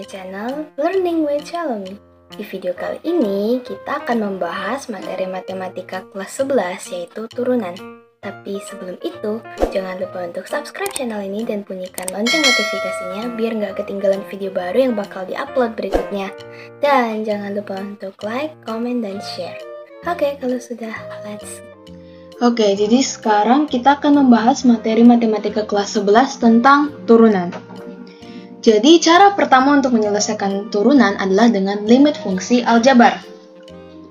channel Learning with Shalom. Di video kali ini, kita akan membahas materi matematika kelas 11, yaitu turunan. Tapi sebelum itu, jangan lupa untuk subscribe channel ini dan bunyikan lonceng notifikasinya biar nggak ketinggalan video baru yang bakal diupload berikutnya. Dan jangan lupa untuk like, comment, dan share. Oke, kalau sudah, let's go. Oke, jadi sekarang kita akan membahas materi matematika kelas 11 tentang turunan. Jadi, cara pertama untuk menyelesaikan turunan adalah dengan limit fungsi aljabar.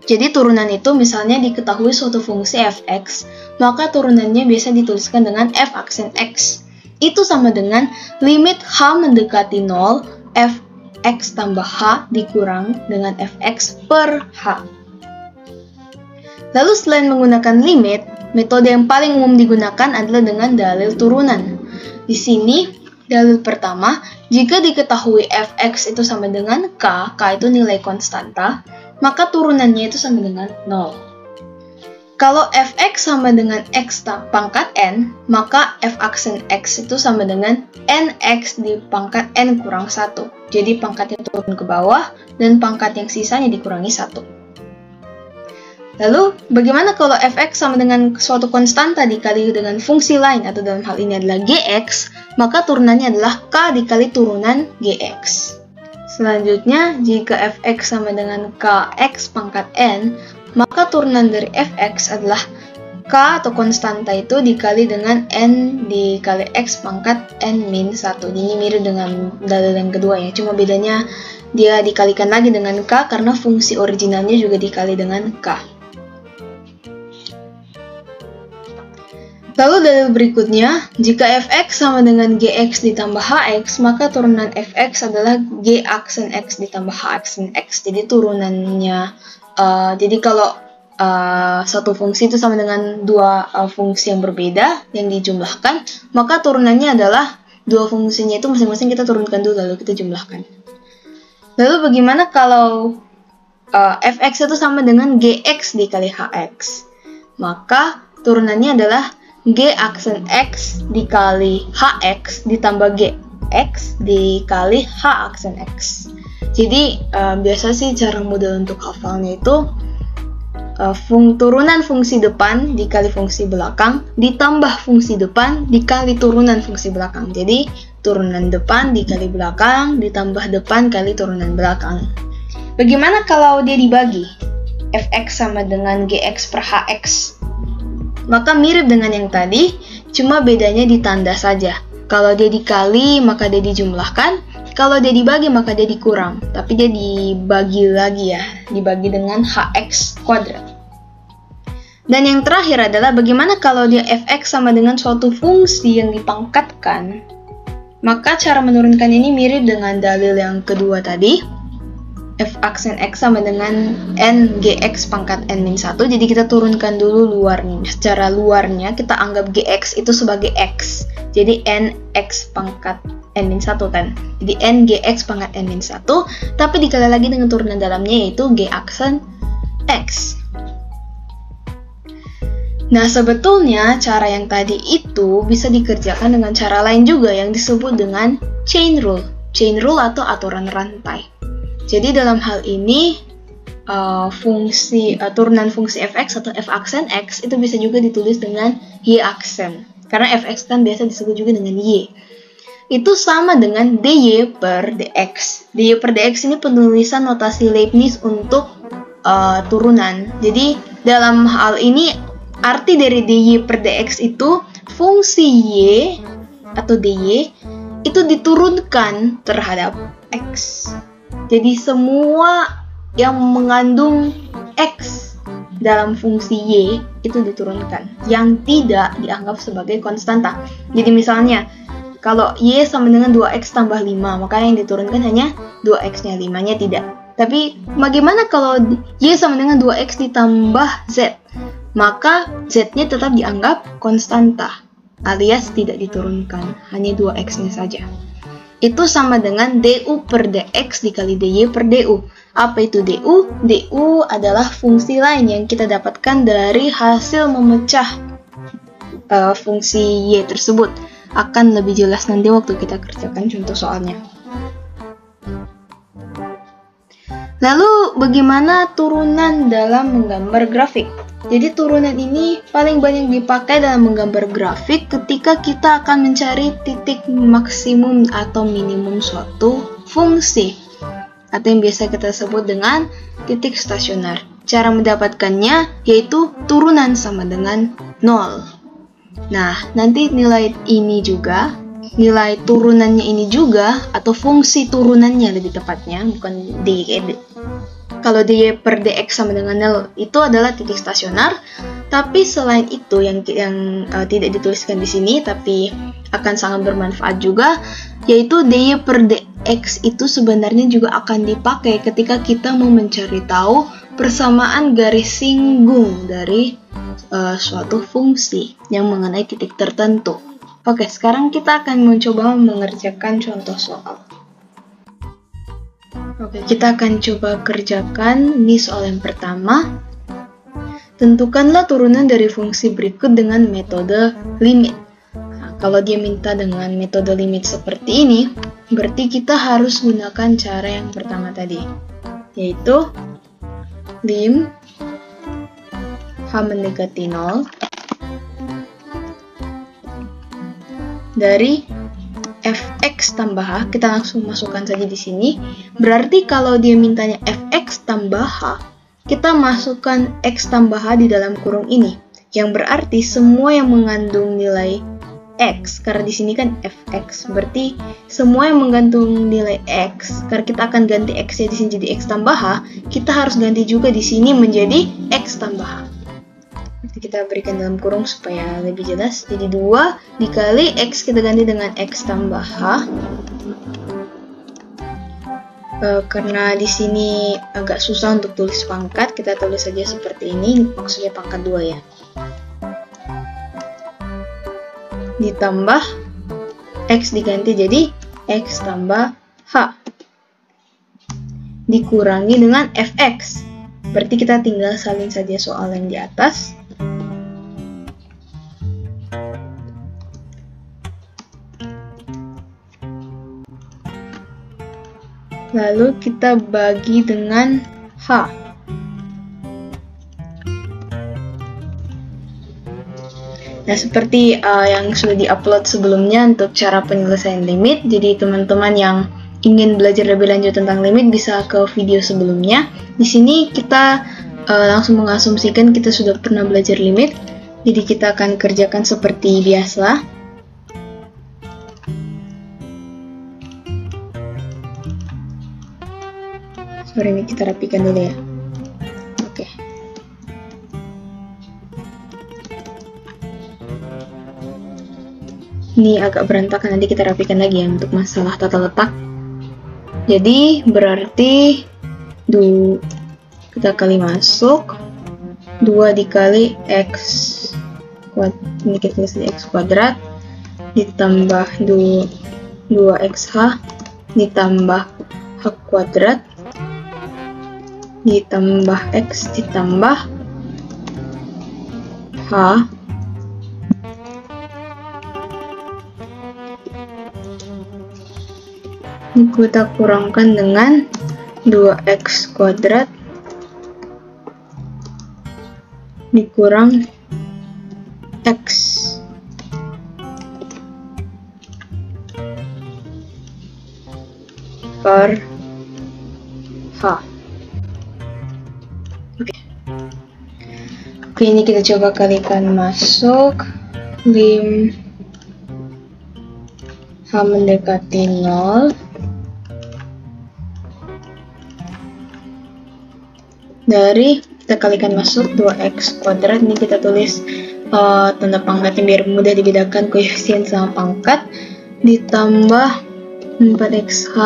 Jadi, turunan itu misalnya diketahui suatu fungsi fx, maka turunannya biasa dituliskan dengan f aksen x. Itu sama dengan limit h mendekati 0, fx tambah h dikurang dengan fx per h. Lalu selain menggunakan limit, metode yang paling umum digunakan adalah dengan dalil turunan. Di sini, dalil pertama, jika diketahui fx itu sama dengan k itu nilai konstanta, maka turunannya itu sama dengan 0. Kalau fx sama dengan x pangkat n, maka f aksen x itu sama dengan nx di pangkat n kurang 1. Jadi pangkatnya turun ke bawah, dan pangkat yang sisanya dikurangi 1. Lalu, bagaimana kalau fx sama dengan suatu konstanta dikali dengan fungsi lain, atau dalam hal ini adalah gx, maka turunannya adalah k dikali turunan gx. Selanjutnya, jika fx sama dengan kx pangkat n, maka turunan dari fx adalah k atau konstanta itu dikali dengan n dikali x pangkat n min 1. Ini mirip dengan dalil yang kedua ya, cuma bedanya dia dikalikan lagi dengan k karena fungsi originalnya juga dikali dengan k. Lalu dalil berikutnya, jika fx sama dengan gx ditambah hx, maka turunan fx adalah g aksen x ditambah h aksen x. Jadi turunannya, jadi kalau satu fungsi itu sama dengan dua fungsi yang berbeda yang dijumlahkan, maka turunannya adalah dua fungsinya itu masing-masing kita turunkan dulu lalu kita jumlahkan. Lalu bagaimana kalau fx itu sama dengan gx dikali hx? Maka turunannya adalah g aksen x dikali hx ditambah gx dikali h aksen x. Jadi biasa sih cara mudah untuk hafalnya itu turunan fungsi depan dikali fungsi belakang ditambah fungsi depan dikali turunan fungsi belakang. Jadi turunan depan dikali belakang ditambah depan kali turunan belakang. Bagaimana kalau dia dibagi? Fx sama dengan gx per hx. Maka mirip dengan yang tadi, cuma bedanya di tanda saja. Kalau dia dikali, maka dia dijumlahkan. Kalau dia dibagi, maka dia dikurang. Tapi dia dibagi lagi ya, dibagi dengan hx kuadrat. Dan yang terakhir adalah bagaimana kalau dia fx sama dengan suatu fungsi yang dipangkatkan. Maka cara menurunkan ini mirip dengan dalil yang kedua tadi. F aksen x sama dengan n gx pangkat n min 1. Jadi kita turunkan dulu luarnya. Secara luarnya kita anggap gx itu sebagai x. Jadi n x pangkat n min 1 kan. Jadi n gx pangkat n min 1. Tapi dikali lagi dengan turunan dalamnya yaitu g aksen x. Nah, sebetulnya cara yang tadi itu bisa dikerjakan dengan cara lain juga yang disebut dengan chain rule. Chain rule atau aturan rantai. Jadi dalam hal ini turunan fungsi fx atau f aksen x itu bisa juga ditulis dengan y aksen. Karena fx kan biasa disebut juga dengan y. Itu sama dengan dy per dx. dy per dx ini penulisan notasi Leibniz untuk turunan. Jadi dalam hal ini arti dari dy per dx itu fungsi y atau dy itu diturunkan terhadap x. Jadi semua yang mengandung x dalam fungsi y itu diturunkan, yang tidak dianggap sebagai konstanta. Jadi misalnya, kalau y sama dengan 2x tambah 5, maka yang diturunkan hanya 2x-nya, 5-nya tidak. Tapi bagaimana kalau y sama dengan 2x ditambah z? Maka z-nya tetap dianggap konstanta, alias tidak diturunkan, hanya 2x-nya saja. Itu sama dengan du per dx dikali dy per du. Apa itu du? Du adalah fungsi lain yang kita dapatkan dari hasil memecah fungsi y tersebut. Akan lebih jelas nanti waktu kita kerjakan contoh soalnya. Lalu bagaimana turunan dalam menggambar grafik? Jadi turunan ini paling banyak dipakai dalam menggambar grafik ketika kita akan mencari titik maksimum atau minimum suatu fungsi, atau yang biasa kita sebut dengan titik stasioner. Cara mendapatkannya yaitu turunan sama dengan 0. Nah, nanti nilai turunannya ini juga, atau fungsi turunannya lebih tepatnya, bukan dy. Kalau dy per dx sama dengan 0 itu adalah titik stasioner. Tapi selain itu yang tidak dituliskan di sini tapi akan sangat bermanfaat juga, yaitu dy per dx itu sebenarnya juga akan dipakai ketika kita mau mencari tahu persamaan garis singgung dari suatu fungsi yang mengenai titik tertentu. Oke, sekarang kita akan mencoba mengerjakan contoh soal. Oke, kita akan coba kerjakan ini soal yang pertama. Tentukanlah turunan dari fungsi berikut dengan metode limit. Nah, kalau dia minta dengan metode limit seperti ini, berarti kita harus gunakan cara yang pertama tadi, yaitu lim h mendekati 0 dari fx tambah h. Kita langsung masukkan saja di sini. Berarti kalau dia mintanya fx tambah h, kita masukkan x tambah h di dalam kurung ini, yang berarti semua yang mengandung nilai x, karena di sini kan fx, berarti semua yang mengandung nilai x, karena kita akan ganti x nya di sini jadi x tambah h, kita harus ganti juga di sini menjadi x tambah h. Kita berikan dalam kurung supaya lebih jelas. Jadi 2 dikali x kita ganti dengan x tambah h. Karena di sini agak susah untuk tulis pangkat, kita tulis saja seperti ini, maksudnya pangkat 2 ya. Ditambah x diganti jadi x tambah h. Dikurangi dengan fx. Berarti kita tinggal salin saja soal yang di atas. Lalu kita bagi dengan h. Nah, seperti yang sudah diupload sebelumnya untuk cara penyelesaian limit. Jadi teman-teman yang ingin belajar lebih lanjut tentang limit bisa ke video sebelumnya. Di sini kita langsung mengasumsikan kita sudah pernah belajar limit. Jadi kita akan kerjakan seperti biasa. Sorry, ini kita rapikan dulu ya. Oke. Ini agak berantakan, nanti kita rapikan lagi ya untuk masalah tata letak. Jadi berarti kita kali masuk 2 dikali x kuadrat, ini kita tulis x kuadrat ditambah 2xh ditambah h kuadrat ditambah x ditambah h ini kita kurangkan dengan 2x kuadrat dikurang x per h. Oke, ini kita coba kalikan masuk lim h mendekati 0 dari kita kalikan masuk 2x kuadrat. Ini kita tulis tanda pangkatnya biar mudah dibedakan koefisien sama pangkat, ditambah 4xh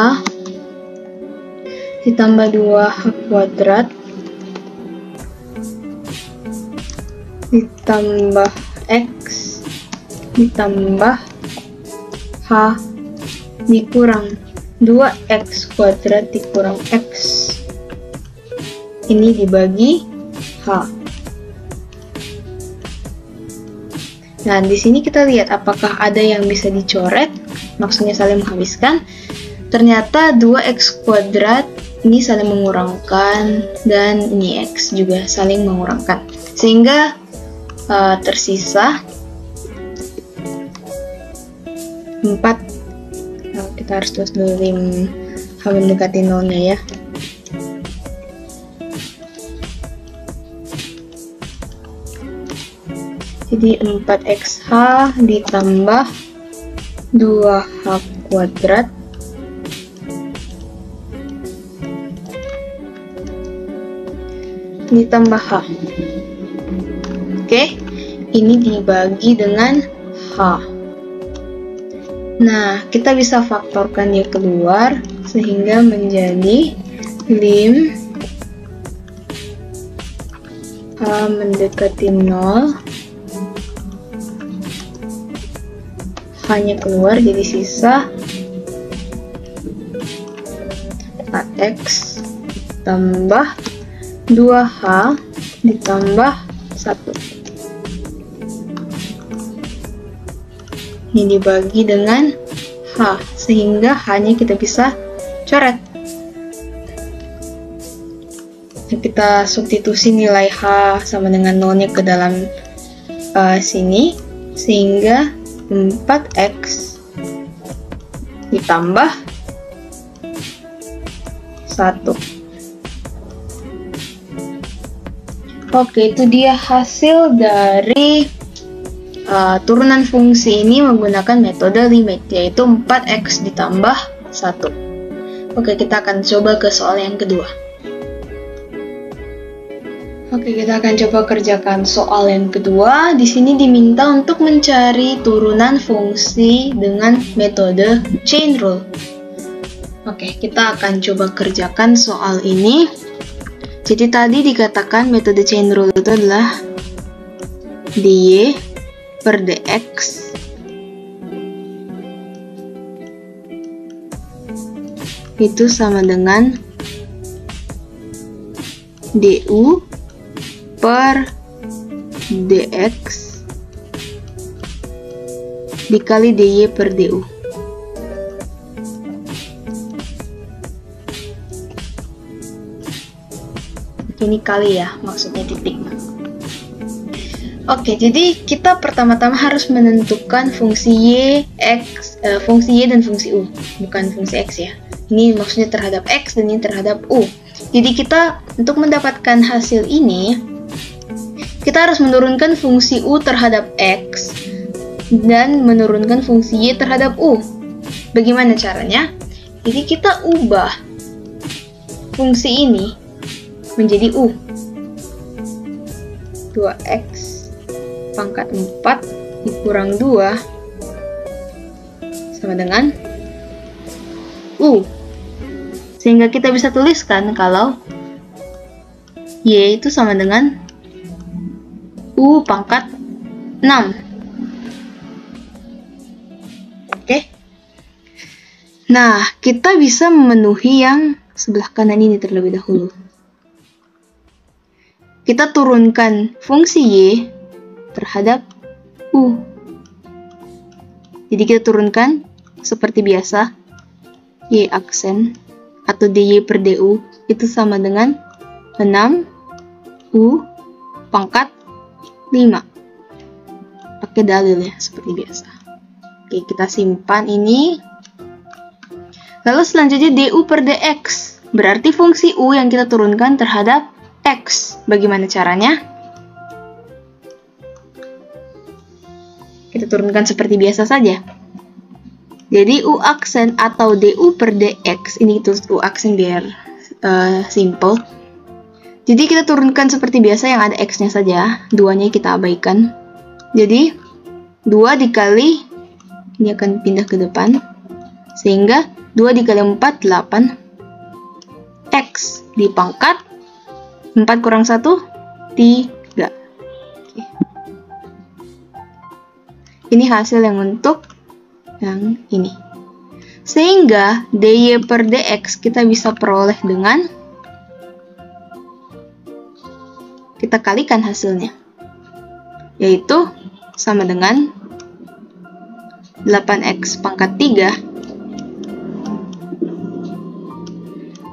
ditambah 2h kuadrat ditambah x ditambah h dikurang 2x kuadrat dikurang x, ini dibagi h. Nah, di sini kita lihat apakah ada yang bisa dicoret, maksudnya saling menghabiskan. Ternyata 2x kuadrat ini saling mengurangkan, dan ini X juga saling mengurangkan. Sehingga tersisa 4. Nah, kita harus tulis dulu H mendekati 0-nya ya. Jadi 4xh ditambah 2h kuadrat ditambah h. Oke, ini dibagi dengan h. Nah, kita bisa faktorkan dia keluar sehingga menjadi lim h mendekati 0, h-nya keluar jadi sisa ax tambah 2h ditambah 1. Ini dibagi dengan h, sehingga h-nya kita bisa coret. Nah, kita substitusi nilai h sama dengan 0-nya ke dalam sini, sehingga 4x ditambah 1. Oke, itu dia hasil dari turunan fungsi ini menggunakan metode limit, yaitu 4x ditambah 1. Oke, kita akan coba ke soal yang kedua. Oke, kita akan coba kerjakan soal yang kedua. Di sini diminta untuk mencari turunan fungsi dengan metode chain rule. Oke, kita akan coba kerjakan soal ini. Jadi tadi dikatakan metode chain rule itu adalah dy per dx itu sama dengan du per dx dikali dy per du. Ini kali ya, maksudnya titik. Oke, jadi kita pertama-tama harus menentukan fungsi y dan fungsi u, bukan fungsi x ya. Ini maksudnya terhadap x dan ini terhadap u. Jadi kita untuk mendapatkan hasil ini, kita harus menurunkan fungsi u terhadap x dan menurunkan fungsi y terhadap u. Bagaimana caranya? Jadi kita ubah fungsi ini menjadi u. 2x pangkat 4 dikurang 2 sama dengan u. Sehingga kita bisa tuliskan kalau y itu sama dengan u pangkat 6. Oke. Nah, kita bisa memenuhi yang sebelah kanan ini terlebih dahulu. Kita turunkan fungsi y terhadap u. Jadi kita turunkan seperti biasa, y aksen atau dy per du itu sama dengan 6 u pangkat 5. Pakai dalil ya, seperti biasa. Oke, kita simpan ini. Lalu selanjutnya du per dx, berarti fungsi u yang kita turunkan terhadap x. Bagaimana caranya? Kita turunkan seperti biasa saja. Jadi u aksen atau du per dx, ini itu u aksen biar simple. Jadi kita turunkan seperti biasa yang ada x-nya saja, 2-nya kita abaikan. Jadi 2 dikali, ini akan pindah ke depan, sehingga 2 dikali 4, 8 x dipangkat 4 kurang 1, 3. Oke. Ini hasil yang untuk yang ini. Sehingga dy per dx kita bisa peroleh dengan, kita kalikan hasilnya, yaitu sama dengan 8x pangkat 3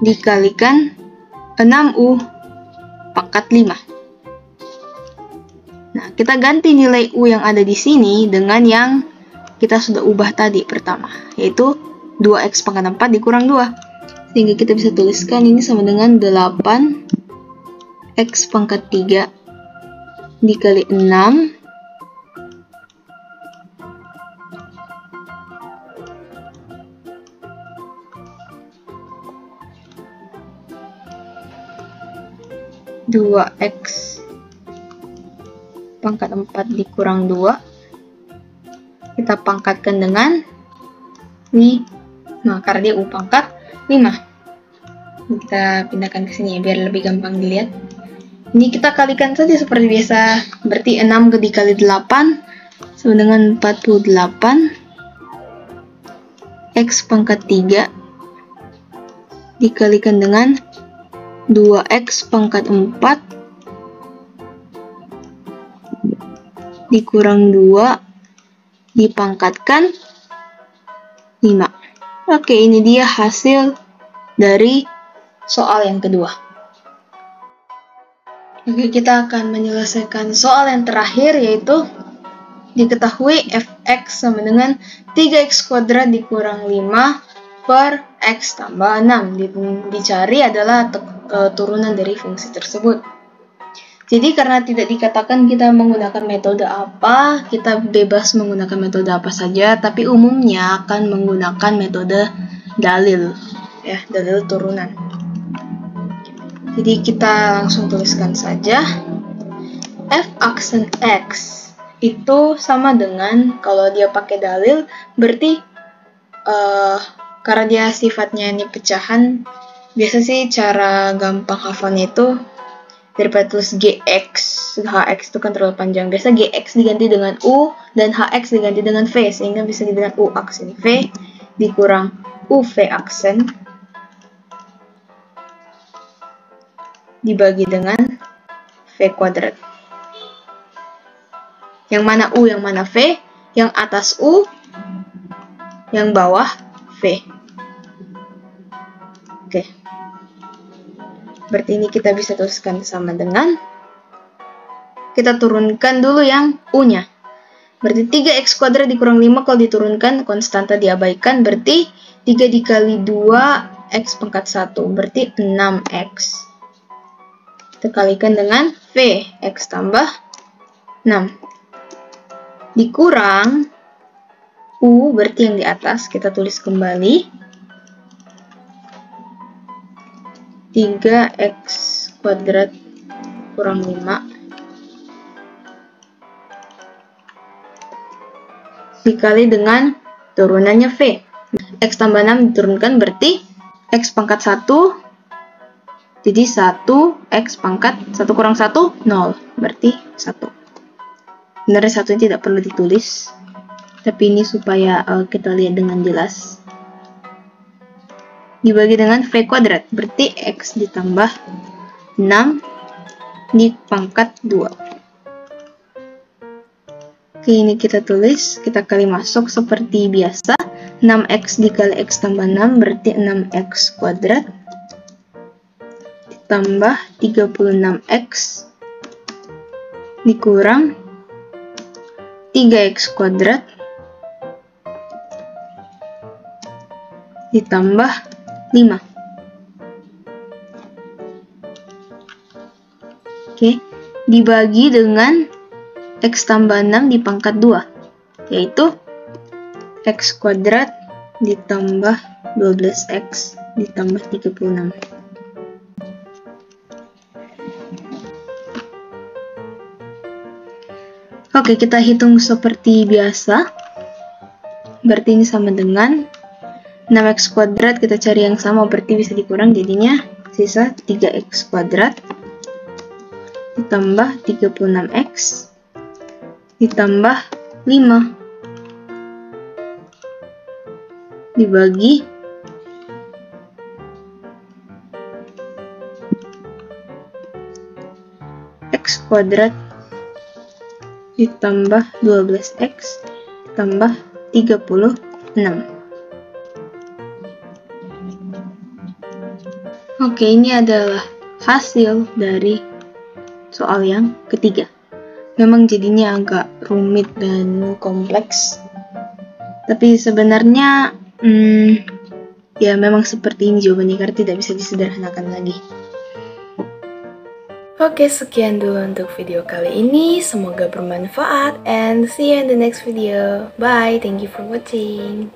dikalikan 6U pangkat 5. Nah, kita ganti nilai U yang ada di sini dengan yang kita sudah ubah tadi pertama, yaitu 2X pangkat 4 dikurang 2. Sehingga kita bisa tuliskan ini sama dengan 8X pangkat 3 dikali 6 2X pangkat 4 dikurang 2 kita pangkatkan dengan 5 karena dia U pangkat 5. Kita pindahkan ke sini ya biar lebih gampang dilihat. Ini kita kalikan saja seperti biasa, berarti 6 dikali 8 sama dengan 48 X pangkat 3 dikalikan dengan 2X pangkat 4 dikurang 2 dipangkatkan 5. Oke, ini dia hasil dari soal yang kedua. Oke, kita akan menyelesaikan soal yang terakhir, yaitu diketahui fx sama dengan 3x kuadrat dikurang 5 per x tambah 6. Dicari adalah turunan dari fungsi tersebut. Jadi karena tidak dikatakan kita menggunakan metode apa, kita bebas menggunakan metode apa saja, tapi umumnya akan menggunakan metode dalil, ya, dalil turunan. Jadi kita langsung tuliskan saja f aksen x itu sama dengan, kalau dia pakai dalil berarti karena dia sifatnya ini pecahan, biasa sih cara gampang hafalnya itu daripada tulis gx, hx itu kan terlalu panjang, biasa gx diganti dengan u dan hx diganti dengan v, sehingga bisa dengan u aksen v dikurang uv aksen dibagi dengan v kuadrat. Yang mana u, yang mana v, yang atas u, yang bawah v. Oke. Berarti ini kita bisa tuliskan sama dengan, kita turunkan dulu yang u-nya. Berarti 3x kuadrat dikurang 5 kalau diturunkan, konstanta diabaikan, berarti 3 dikali 2 x pangkat 1, berarti 6x. Kita kalikan dengan v, x tambah 6. Dikurang u, berarti yang di atas, kita tulis kembali. 3x kuadrat kurang 5 dikali dengan turunannya v. X tambah 6 diturunkan berarti x pangkat 1, jadi 1x pangkat 1 kurang 1, 0, berarti 1. Sebenarnya 1 ini tidak perlu ditulis, tapi ini supaya kita lihat dengan jelas. Dibagi dengan v kuadrat, berarti x ditambah 6 dipangkat 2. Oke, ini kita tulis, kita kali masuk seperti biasa. 6x dikali x tambah 6 berarti 6x kuadrat ditambah 36x dikurang 3x kuadrat ditambah 5. Oke, dibagi dengan x tambah 6 dipangkat 2, yaitu x kuadrat ditambah 12x ditambah 36. Oke, kita hitung seperti biasa. Berarti ini sama dengan 6x kuadrat, kita cari yang sama, berarti bisa dikurang, jadinya sisa 3x kuadrat ditambah 36x ditambah 5 dibagi x kuadrat ditambah 12x ditambah 36. Oke, ini adalah hasil dari soal yang ketiga. Memang jadinya agak rumit dan kompleks. Tapi sebenarnya ya memang seperti ini jawabannya karena tidak bisa disederhanakan lagi. Oke, sekian dulu untuk video kali ini. Semoga bermanfaat and see you in the next video. Bye, thank you for watching.